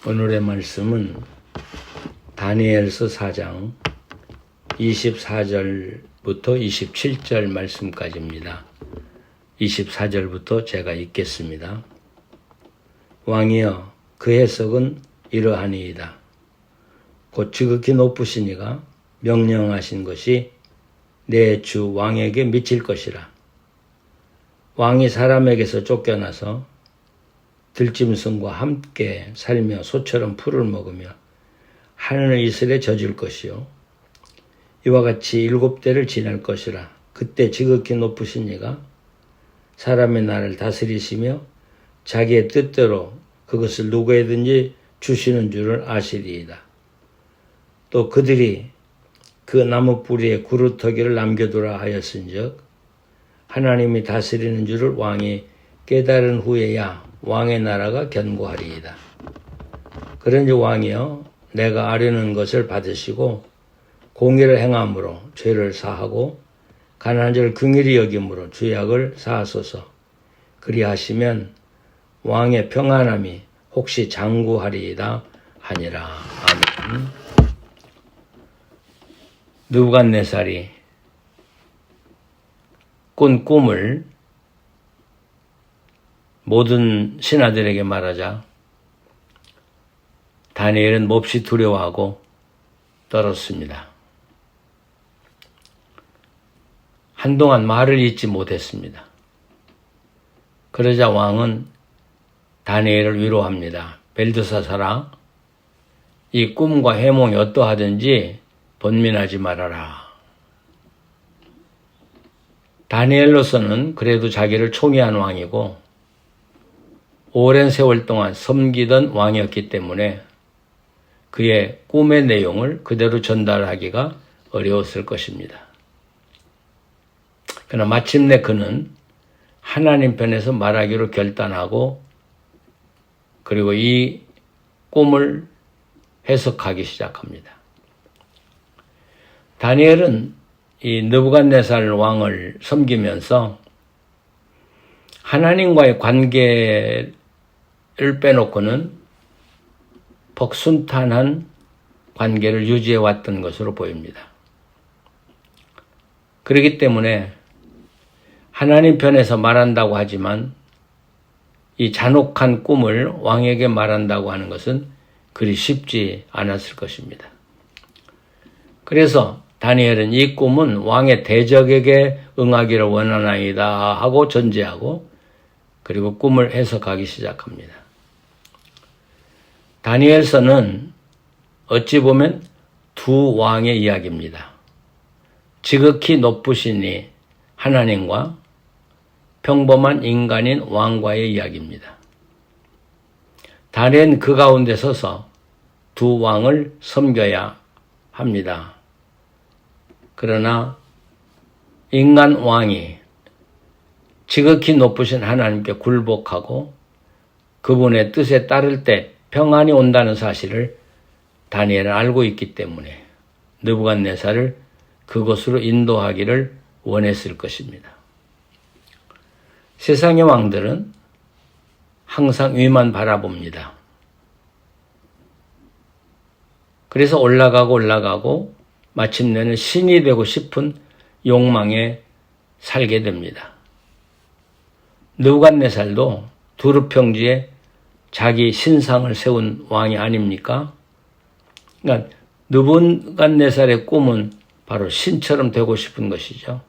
오늘의 말씀은 다니엘서 4장 24절부터 27절 말씀까지입니다. 24절부터 제가 읽겠습니다. 왕이여, 그 해석은 이러하니이다. 곧 지극히 높으신 이가 명령하신 것이 내 주 왕에게 미칠 것이라. 왕이 사람에게서 쫓겨나서 들짐승과 함께 살며 소처럼 풀을 먹으며 하늘 이슬에 젖을 것이요, 이와 같이 7대를 지날 것이라. 그때 지극히 높으신 이가 사람의 나라를 다스리시며 자기의 뜻대로 그것을 누구에든지 주시는 줄을 아시리이다. 또 그들이 그 나무 뿌리에 구루터기를 남겨두라 하였은즉 하나님이 다스리는 줄을 왕이 깨달은 후에야 왕의 나라가 견고하리이다. 그런지 왕이여, 내가 아뢰는 것을 받으시고 공의를 행함으로 죄를 사하고 가난한 자를 긍휼히 여김으로 죄악을 사하소서. 그리하시면 왕의 평안함이 혹시 장구하리이다 하니라. 아멘. 느부갓네살이 꾼 꿈을 모든 신하들에게 말하자 다니엘은 몹시 두려워하고 떨었습니다. 한동안 말을 잇지 못했습니다. 그러자 왕은 다니엘을 위로합니다. 벨드사살아, 이 꿈과 해몽이 어떠하든지 번민하지 말아라. 다니엘로서는 그래도 자기를 총애한 왕이고 오랜 세월 동안 섬기던 왕이었기 때문에 그의 꿈의 내용을 그대로 전달하기가 어려웠을 것입니다. 그러나 마침내 그는 하나님 편에서 말하기로 결단하고 그리고 이 꿈을 해석하기 시작합니다. 다니엘은 이 느부갓네살 왕을 섬기면서 하나님과의 관계를 빼놓고는 벅순탄한 관계를 유지해 왔던 것으로 보입니다. 그렇기 때문에 하나님 편에서 말한다고 하지만 이 잔혹한 꿈을 왕에게 말한다고 하는 것은 그리 쉽지 않았을 것입니다. 그래서 다니엘은 이 꿈은 왕의 대적에게 응하기를 원하나이다 하고 전제하고 그리고 꿈을 해석하기 시작합니다. 다니엘서는 어찌 보면 두 왕의 이야기입니다. 지극히 높으시니 하나님과 평범한 인간인 왕과의 이야기입니다. 다니엘은 그 가운데 서서 두 왕을 섬겨야 합니다. 그러나 인간 왕이 지극히 높으신 하나님께 굴복하고 그분의 뜻에 따를 때 평안이 온다는 사실을 다니엘은 알고 있기 때문에 느부갓네살을 그곳으로 인도하기를 원했을 것입니다. 세상의 왕들은 항상 위만 바라봅니다. 그래서 올라가고 마침내는 신이 되고 싶은 욕망에 살게 됩니다. 느부갓네살도 두루 평지에 자기 신상을 세운 왕이 아닙니까? 그러니까 느부갓네살의 꿈은 바로 신처럼 되고 싶은 것이죠.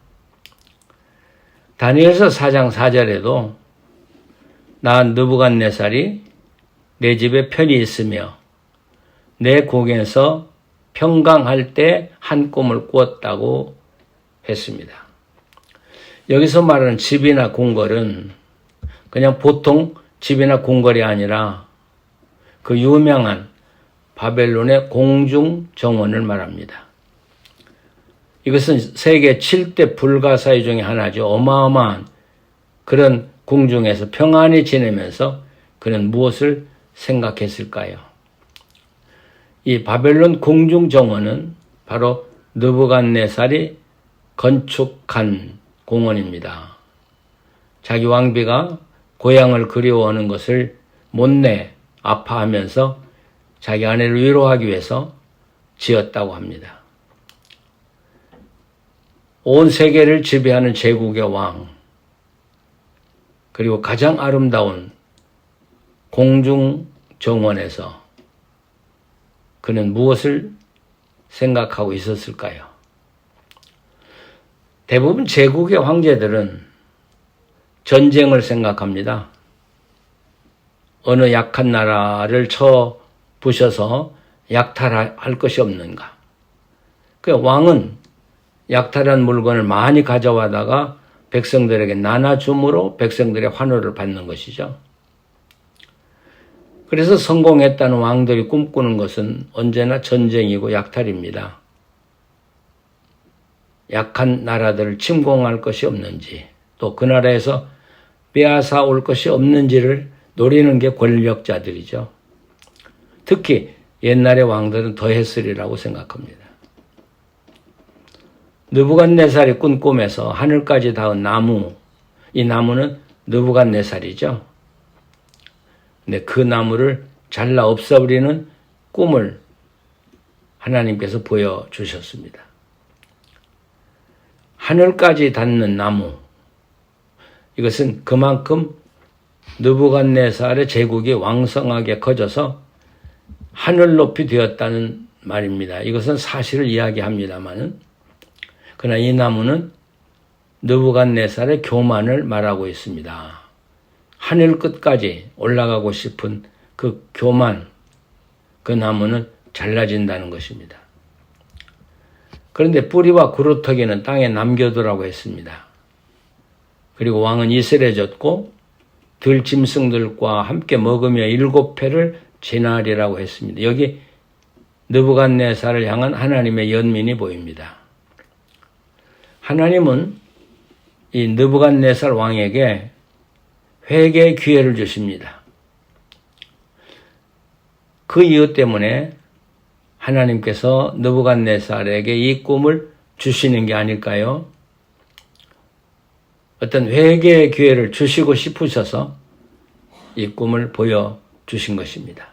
다니엘서 4장 4절에도 나 느부갓네살이 내 집에 편히 있으며 내 공에서 평강할 때 한 꿈을 꾸었다고 했습니다. 여기서 말하는 집이나 궁궐은 그냥 보통 집이나 궁궐이 아니라 그 유명한 바벨론의 공중 정원을 말합니다. 이것은 세계 7대 불가사의 중에 하나죠. 어마어마한 그런 궁중에서 평안히 지내면서 그는 무엇을 생각했을까요? 이 바벨론 공중 정원은 바로 느부갓네살이 건축한 공원입니다. 자기 왕비가 고향을 그리워하는 것을 못내 아파하면서 자기 아내를 위로하기 위해서 지었다고 합니다. 온 세계를 지배하는 제국의 왕, 그리고 가장 아름다운 공중 정원에서 그는 무엇을 생각하고 있었을까요? 대부분 제국의 황제들은 전쟁을 생각합니다. 어느 약한 나라를 쳐 부셔서 약탈할 것이 없는가. 그 왕은 약탈한 물건을 많이 가져와다가 백성들에게 나눠줌으로 백성들의 환호를 받는 것이죠. 그래서 성공했다는 왕들이 꿈꾸는 것은 언제나 전쟁이고 약탈입니다. 약한 나라들을 침공할 것이 없는지, 또 그 나라에서 빼앗아 올 것이 없는지를 노리는 게 권력자들이죠. 특히 옛날의 왕들은 더 했으리라고 생각합니다. 느부갓네살이 꾼 꿈에서 하늘까지 닿은 나무, 이 나무는 느부갓네살이죠. 근데 그 나무를 잘라 없애버리는 꿈을 하나님께서 보여주셨습니다. 하늘까지 닿는 나무, 이것은 그만큼 느부갓네살의 제국이 왕성하게 커져서 하늘 높이 되었다는 말입니다. 이것은 사실을 이야기합니다마는, 그러나 이 나무는 느부갓네살의 교만을 말하고 있습니다. 하늘 끝까지 올라가고 싶은 그 교만, 그 나무는 잘라진다는 것입니다. 그런데 뿌리와 구루터기는 땅에 남겨두라고 했습니다. 그리고 왕은 이슬해졌고 들짐승들과 함께 먹으며 7회를 지나리라고 했습니다. 여기 느부갓네살을 향한 하나님의 연민이 보입니다. 하나님은 이 느부갓네살 왕에게 회개의 기회를 주십니다. 그 이유 때문에 하나님께서 느부갓네살에게 이 꿈을 주시는 게 아닐까요? 어떤 회개의 기회를 주시고 싶으셔서 이 꿈을 보여주신 것입니다.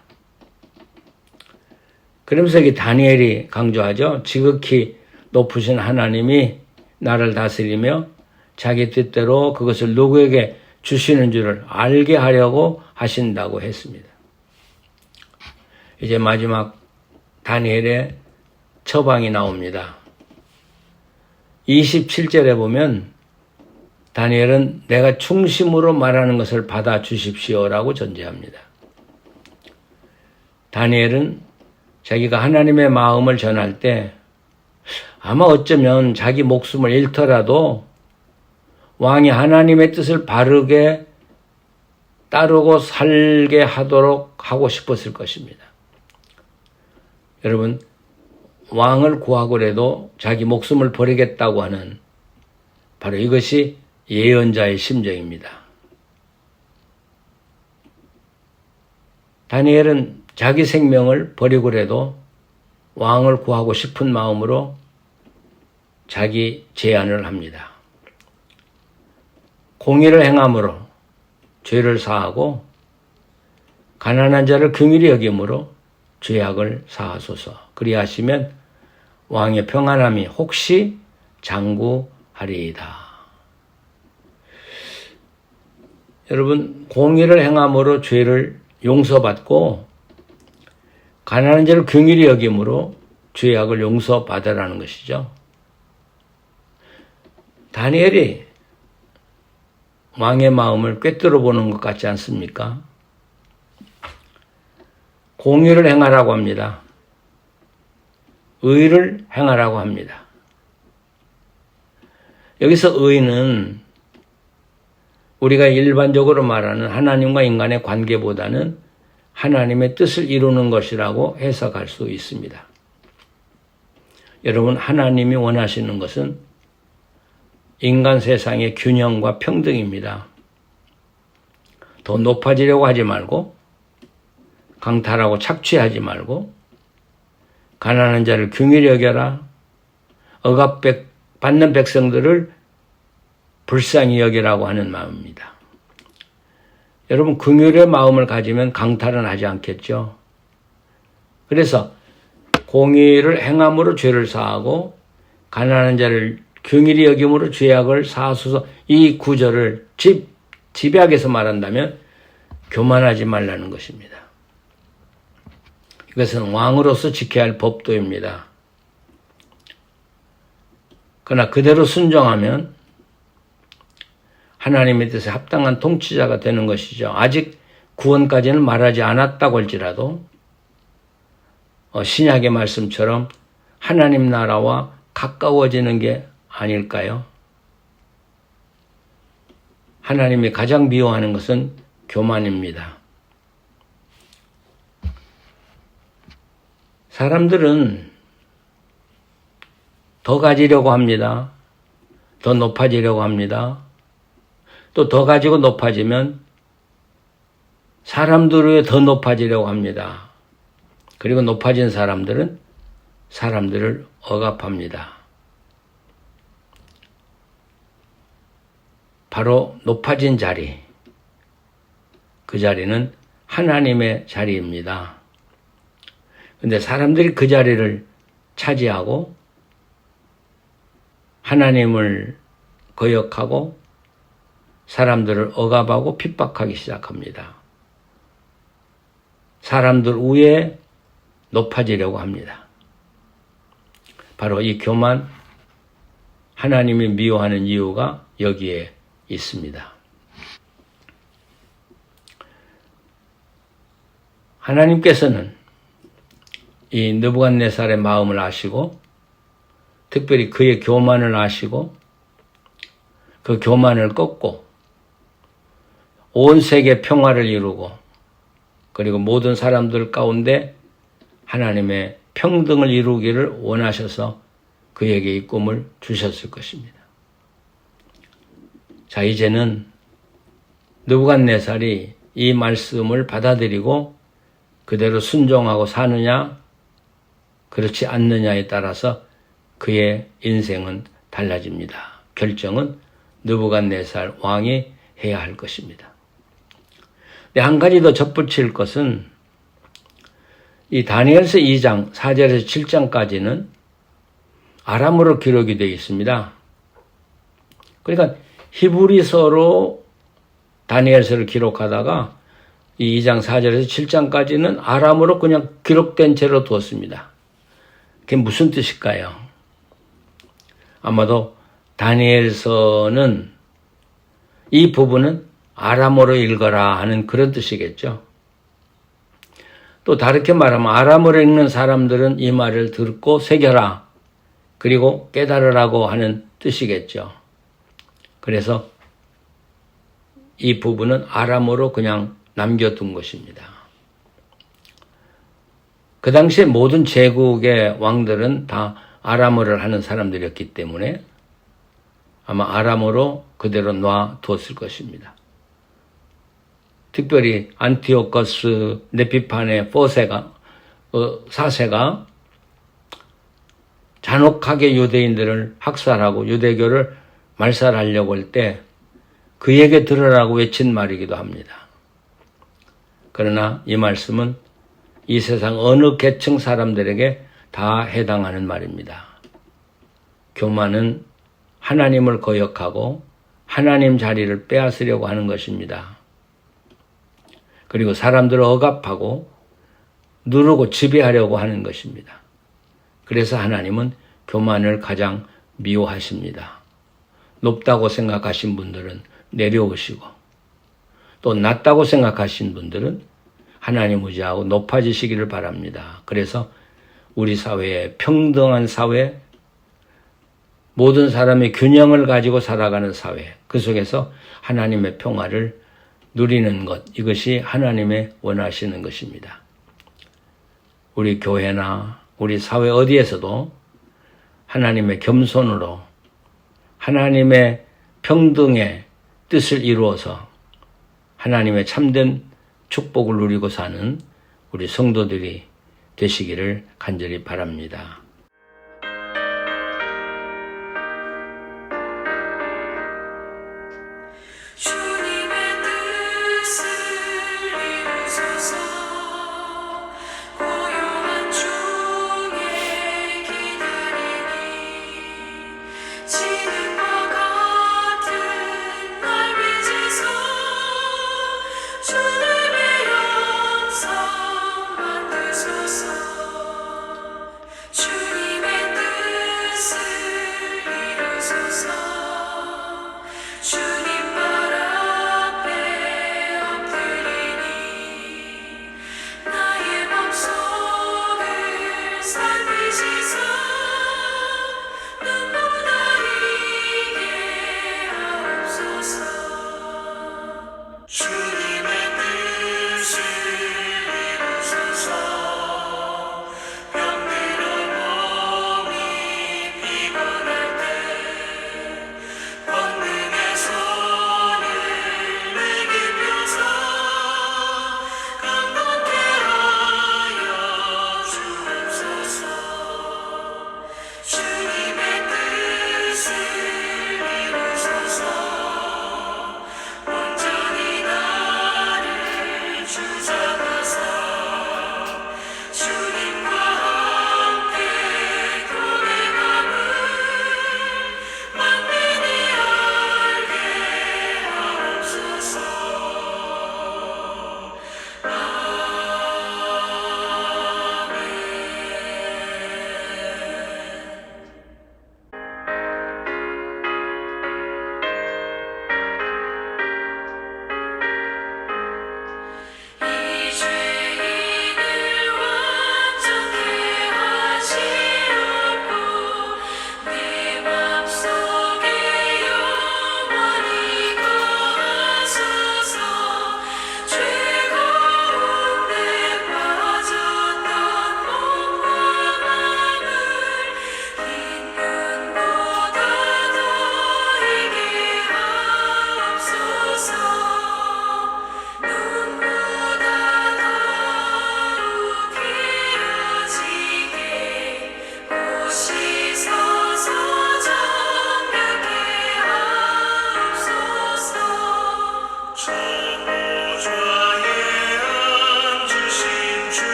그러면서 이 다니엘이 강조하죠. 지극히 높으신 하나님이 나를 다스리며 자기 뜻대로 그것을 누구에게 주시는 줄을 알게 하려고 하신다고 했습니다. 이제 마지막 다니엘의 처방이 나옵니다. 27절에 보면 다니엘은 내가 충심으로 말하는 것을 받아 주십시오라고 전제합니다. 다니엘은 자기가 하나님의 마음을 전할 때 아마 어쩌면 자기 목숨을 잃더라도 왕이 하나님의 뜻을 바르게 따르고 살게 하도록 하고 싶었을 것입니다. 여러분, 왕을 구하고라도 자기 목숨을 버리겠다고 하는 바로 이것이 예언자의 심정입니다. 다니엘은 자기 생명을 버리고라도 왕을 구하고 싶은 마음으로 자기 제안을 합니다. 공의를 행함으로 죄를 사하고 가난한 자를 긍휼히 여김으로 죄악을 사하소서. 그리하시면 왕의 평안함이 혹시 장구하리이다. 여러분, 공의를 행함으로 죄를 용서받고 가난한 자를 긍휼히 여김으로 죄악을 용서받으라는 것이죠. 다니엘이 왕의 마음을 꿰뚫어 보는 것 같지 않습니까? 공의를 행하라고 합니다. 의를 행하라고 합니다. 여기서 의는 우리가 일반적으로 말하는 하나님과 인간의 관계보다는 하나님의 뜻을 이루는 것이라고 해석할 수 있습니다. 여러분, 하나님이 원하시는 것은 인간 세상의 균형과 평등입니다. 더 높아지려고 하지 말고, 강탈하고 착취하지 말고, 가난한 자를 긍휼히 여겨라, 억압받는 백성들을 불쌍히 여기라고 하는 마음입니다. 여러분, 긍휼의 마음을 가지면 강탈은 하지 않겠죠. 그래서 공의를 행함으로 죄를 사하고 가난한 자를 긍휼히 여김으로 죄악을 사하소서. 이 구절을 집약해서 말한다면 교만하지 말라는 것입니다. 이것은 왕으로서 지켜야 할 법도입니다. 그러나 그대로 순종하면 하나님의 뜻에 합당한 통치자가 되는 것이죠. 아직 구원까지는 말하지 않았다고 할지라도 신약의 말씀처럼 하나님 나라와 가까워지는 게 아닐까요? 하나님이 가장 미워하는 것은 교만입니다. 사람들은 더 가지려고 합니다. 더 높아지려고 합니다. 또 더 가지고 높아지면 사람들을 더 높아지려고 합니다. 그리고 높아진 사람들은 사람들을 억압합니다. 바로 높아진 자리, 그 자리는 하나님의 자리입니다. 그런데 사람들이 그 자리를 차지하고 하나님을 거역하고 사람들을 억압하고 핍박하기 시작합니다. 사람들 위에 높아지려고 합니다. 바로 이 교만, 하나님이 미워하는 이유가 여기에 있습니다. 하나님께서는 이 느부갓네살의 마음을 아시고 특별히 그의 교만을 아시고 그 교만을 꺾고 온 세계 평화를 이루고 그리고 모든 사람들 가운데 하나님의 평등을 이루기를 원하셔서 그에게 이 꿈을 주셨을 것입니다. 자, 이제는 느부갓네살이 이 말씀을 받아들이고 그대로 순종하고 사느냐 그렇지 않느냐에 따라서 그의 인생은 달라집니다. 결정은 느부갓네살 왕이 해야 할 것입니다. 한 가지 더 덧붙일 것은 이 다니엘서 2장 4절에서 7장까지는 아람어로 기록이 되어 있습니다. 그러니까 히브리서로 다니엘서를 기록하다가 이 2장 4절에서 7장까지는 아람어로 그냥 기록된 채로 두었습니다. 그게 무슨 뜻일까요? 아마도 다니엘서는 이 부분은 아람어로 읽어라 하는 그런 뜻이겠죠. 또 다르게 말하면 아람어로 읽는 사람들은 이 말을 듣고 새겨라 그리고 깨달으라고 하는 뜻이겠죠. 그래서 이 부분은 아람어로 그냥 남겨둔 것입니다. 그 당시에 모든 제국의 왕들은 다 아람어를 하는 사람들이었기 때문에 아마 아람어로 그대로 놔두었을 것입니다. 특별히 안티오커스 네피판의 4세가 잔혹하게 유대인들을 학살하고 유대교를 말살하려고 할 때 그에게 들으라고 외친 말이기도 합니다. 그러나 이 말씀은 이 세상 어느 계층 사람들에게 다 해당하는 말입니다. 교만은 하나님을 거역하고 하나님 자리를 빼앗으려고 하는 것입니다. 그리고 사람들을 억압하고 누르고 지배하려고 하는 것입니다. 그래서 하나님은 교만을 가장 미워하십니다. 높다고 생각하신 분들은 내려오시고 또 낮다고 생각하신 분들은 하나님 의지하고 높아지시기를 바랍니다. 그래서 우리 사회에 평등한 사회, 모든 사람의 균형을 가지고 살아가는 사회, 그 속에서 하나님의 평화를 누리는 것, 이것이 하나님의 원하시는 것입니다. 우리 교회나 우리 사회 어디에서도 하나님의 겸손으로 하나님의 평등의 뜻을 이루어서 하나님의 참된 축복을 누리고 사는 우리 성도들이 되시기를 간절히 바랍니다. 주님의 뜻을 이루소서 고요한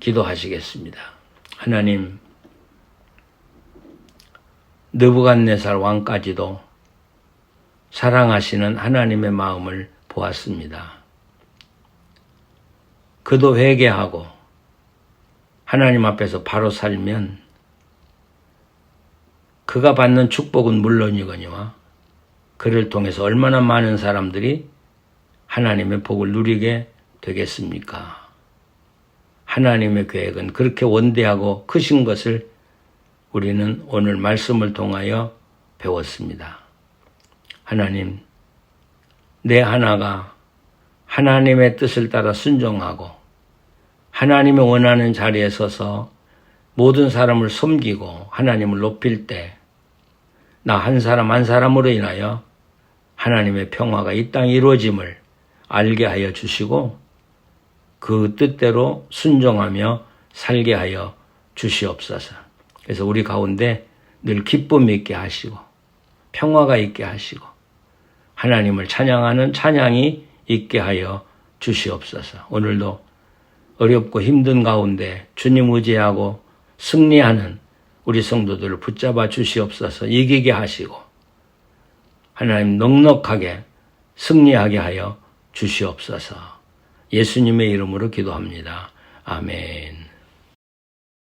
기도하시겠습니다. 하나님, 느부갓네살 왕까지도 사랑하시는 하나님의 마음을 보았습니다. 그도 회개하고 하나님 앞에서 바로 살면 그가 받는 축복은 물론이거니와 그를 통해서 얼마나 많은 사람들이 하나님의 복을 누리게 되겠습니까? 하나님의 계획은 그렇게 원대하고 크신 것을 우리는 오늘 말씀을 통하여 배웠습니다. 하나님, 내 하나가 하나님의 뜻을 따라 순종하고 하나님의 원하는 자리에 서서 모든 사람을 섬기고 하나님을 높일 때 나 한 사람 한 사람으로 인하여 하나님의 평화가 이 땅에 이루어짐을 알게 하여 주시고 그 뜻대로 순종하며 살게 하여 주시옵소서. 그래서 우리 가운데 늘 기쁨이 있게 하시고 평화가 있게 하시고 하나님을 찬양하는 찬양이 있게 하여 주시옵소서. 오늘도 어렵고 힘든 가운데 주님 의지하고 승리하는 우리 성도들을 붙잡아 주시옵소서. 이기게 하시고 하나님 넉넉하게 승리하게 하여 주시옵소서. 예수님의 이름으로 기도합니다. 아멘.